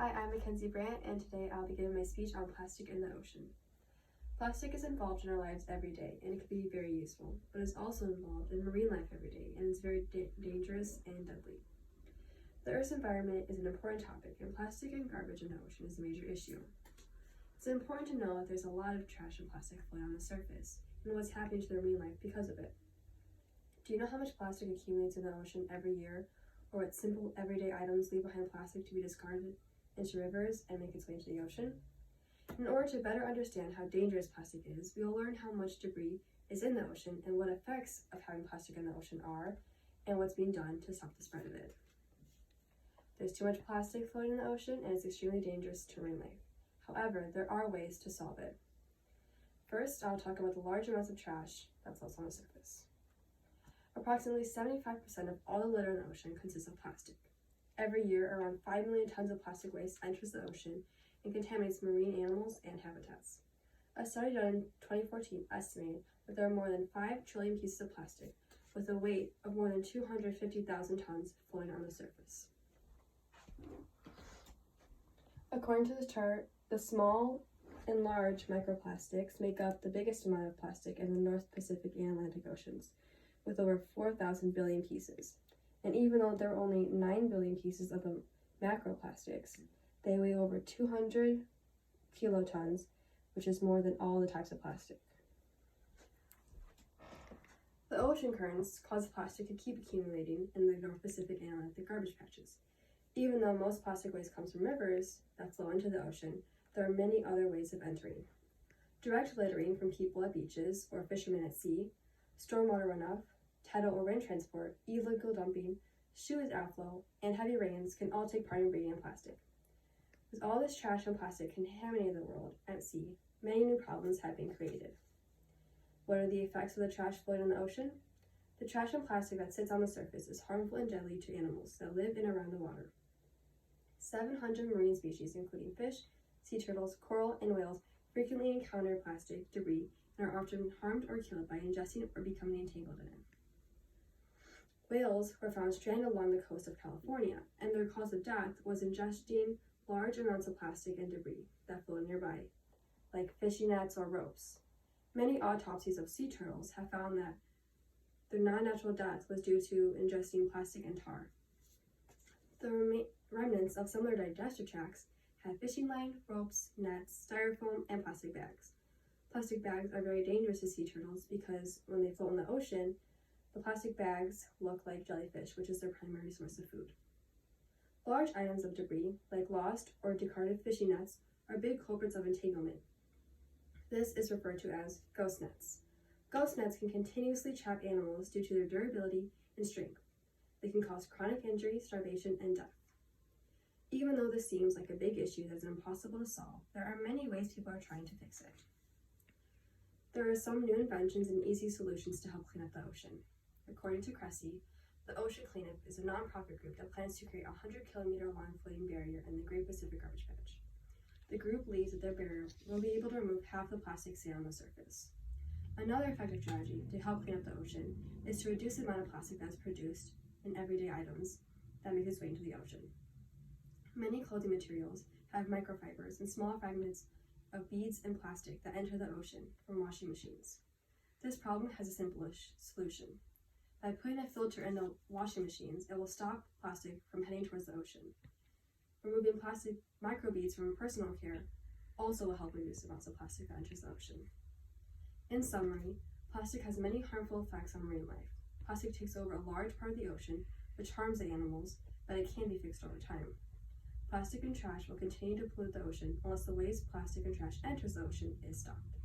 Hi, I'm Mackenzie Brandt, and today I'll be giving my speech on plastic in the ocean. Plastic is involved in our lives every day, and it can be very useful, but it's also involved in marine life every day, and it's very dangerous and deadly. The Earth's environment is an important topic, and plastic and garbage in the ocean is a major issue. It's important to know that there's a lot of trash and plastic floating on the surface, and what's happening to the marine life because of it. Do you know how much plastic accumulates in the ocean every year, or what simple everyday items leave behind plastic to be discarded into rivers and make its way into the ocean? In order to better understand how dangerous plastic is, we will learn how much debris is in the ocean and what effects of having plastic in the ocean are, and what's being done to stop the spread of it. There's too much plastic floating in the ocean, and it's extremely dangerous to marine life. However, there are ways to solve it. First, I'll talk about the large amounts of trash that floats on the surface. Approximately 75% of all the litter in the ocean consists of plastic. Every year, around 5 million tons of plastic waste enters the ocean and contaminates marine animals and habitats. A study done in 2014 estimated that there are more than 5 trillion pieces of plastic with a weight of more than 250,000 tons floating on the surface. According to this chart, the small and large microplastics make up the biggest amount of plastic in the North Pacific and Atlantic Oceans, with over 4,000 billion pieces. And even though there are only 9 billion pieces of the macroplastics, they weigh over 200 kilotons, which is more than all the types of plastic. The ocean currents cause plastic to keep accumulating in the North Pacific and Atlantic garbage patches. Even though most plastic waste comes from rivers that flow into the ocean, there are many other ways of entering. Direct littering from people at beaches or fishermen at sea, stormwater runoff, tidal or rain transport, illegal dumping, sewage outflow, and heavy rains can all take part in breeding plastic. With all this trash and plastic contaminating the world at sea, many new problems have been created. What are the effects of the trash floating in the ocean? The trash and plastic that sits on the surface is harmful and deadly to animals that live in and around the water. 700 marine species, including fish, sea turtles, coral, and whales, frequently encounter plastic debris and are often harmed or killed by ingesting or becoming entangled in it. Whales were found stranded along the coast of California, and their cause of death was ingesting large amounts of plastic and debris that floated nearby, like fishing nets or ropes. Many autopsies of sea turtles have found that their non-natural death was due to ingesting plastic and tar. The remnants of some of their digestive tracts have fishing line, ropes, nets, styrofoam, and plastic bags. Plastic bags are very dangerous to sea turtles because when they float in the ocean, the plastic bags look like jellyfish, which is their primary source of food. Large items of debris, like lost or discarded fishing nets, are big culprits of entanglement. This is referred to as ghost nets. Ghost nets can continuously trap animals due to their durability and strength. They can cause chronic injury, starvation, and death. Even though this seems like a big issue that's impossible to solve, there are many ways people are trying to fix it. There are some new inventions and easy solutions to help clean up the ocean. According to Cressy, the Ocean Cleanup is a nonprofit group that plans to create a 100-kilometer-long floating barrier in the Great Pacific Garbage Patch. The group believes that their barrier will be able to remove half the plastic sand on the surface. Another effective strategy to help clean up the ocean is to reduce the amount of plastic that is produced in everyday items that make its way into the ocean. Many clothing materials have microfibers and small fragments of beads and plastic that enter the ocean from washing machines. This problem has a simple solution. By putting a filter in the washing machines, it will stop plastic from heading towards the ocean. Removing plastic microbeads from personal care also will help reduce the amounts of plastic that enters the ocean. In summary, plastic has many harmful effects on marine life. Plastic takes over a large part of the ocean, which harms the animals, but it can be fixed over time. Plastic and trash will continue to pollute the ocean unless the ways plastic and trash enters the ocean is stopped.